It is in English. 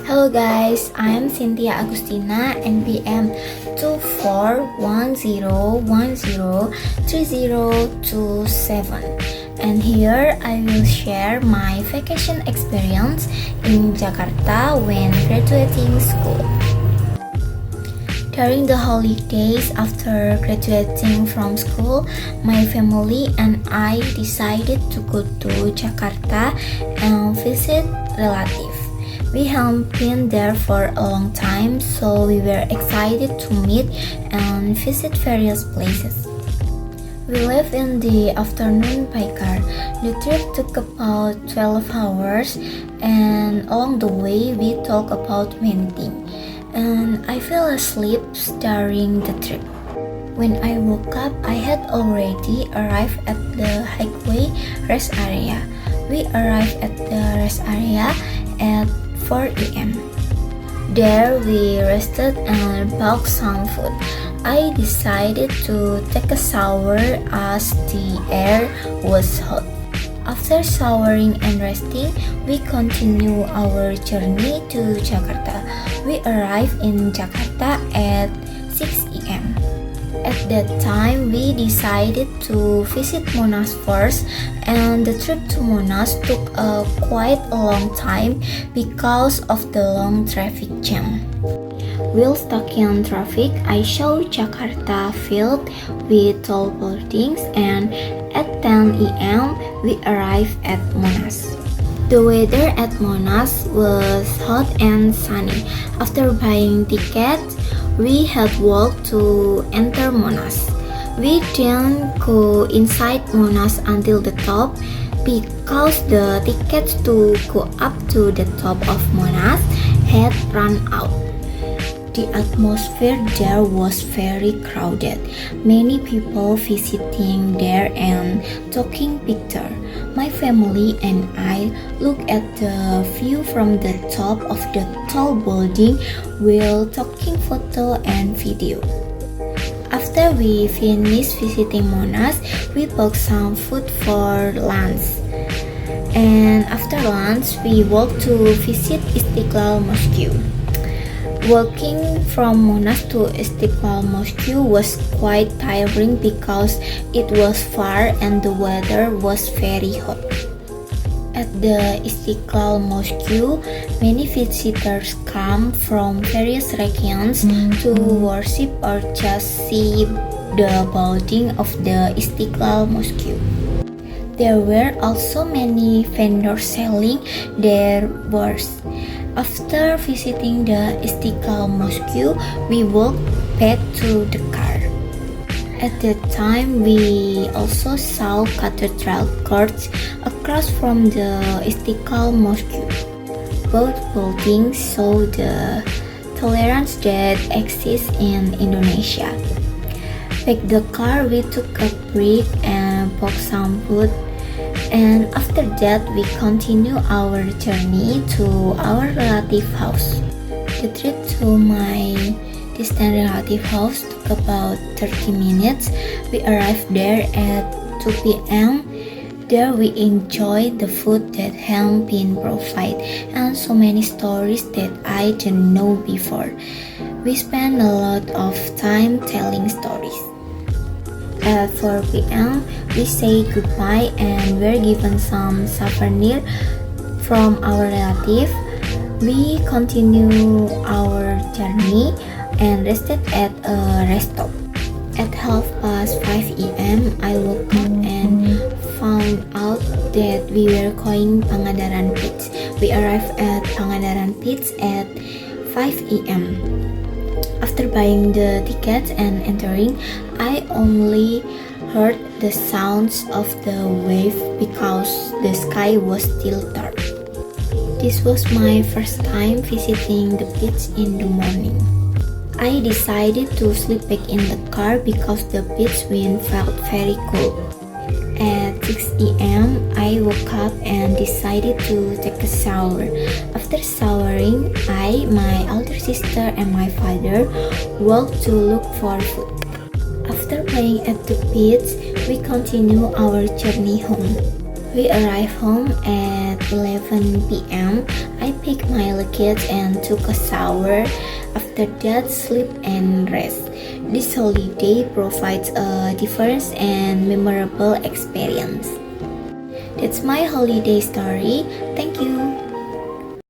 Hello guys, I'm Cynthia Agustina, NPM 2410103027, and here I will share my vacation experience in Jakarta when graduating school. During the holidays after graduating from school, my family and I decided to go to Jakarta and visit relatives. We hadn't been there for a long time, so we were excited to meet and visit various places. We left in the afternoon by car. The trip took about 12 hours, and along the way we talked about many things. And I fell asleep during the trip. When I woke up, I had already arrived at the highway rest area. We arrived at the rest area at 4 a.m. There we rested and bought some food. I decided to take a shower as the air was hot. After showering and resting, we continue our journey to Jakarta. We arrived in Jakarta at 6 a.m. At that time, we decided to visit Monas first, and the trip to Monas took quite a long time because of the long traffic jam. While stuck in traffic, I saw Jakarta filled with tall buildings, and at 10 a.m. we arrived at Monas. The weather at Monas was hot and sunny. After buying tickets, we had walked to enter Monas. We didn't go inside Monas until the top because the tickets to go up to the top of Monas had run out. The atmosphere there was very crowded. Many people visiting there and taking pictures. My family and I looked at the view from the top of the tall building while taking photo and video. After we finished visiting Monas, we bought some food for lunch. And after lunch, we walked to visit Istiqlal Mosque. Walking from Monas to Istiqlal Mosque was quite tiring because it was far and the weather was very hot. At the Istiqlal Mosque, many visitors come from various regions to worship or just see the building of the Istiqlal Mosque. There were also many vendors selling their wares. After visiting the Istiqlal Mosque, we walked back to the car. At that time, we also saw cathedral courts across from the Istiqlal Mosque. Both buildings show the tolerance that exists in Indonesia. Back the car, we took a break and bought some food. And after that, we continue our journey to our relative house. The trip to my distant relative house took about 30 minutes. We arrived there at 2 p.m. There we enjoyed the food that had been provided and so many stories that I didn't know before. We spent a lot of time telling stories. At 4 p.m., we say goodbye and were given some souvenir from our relative. We continue our journey and rested at a rest stop. At 5:30 a.m., I woke up and found out that we were going Pangandaran Beach. We arrived at Pangandaran Beach at 5 a.m. After buying the tickets and entering, I only heard the sounds of the wave because the sky was still dark. This was my first time visiting the beach in the morning. I decided to sleep back in the car because the beach wind felt very cold. At 6 a.m., I woke up and decided to take a shower. After showering, I, my elder sister, and my father walked to look for food. After playing at the beach, we continue our journey home. We arrived home at 11 p.m. I I picked my luggage and took a shower. After that, sleep and rest. This holiday provides a diverse and memorable experience. That's my holiday story. Thank you.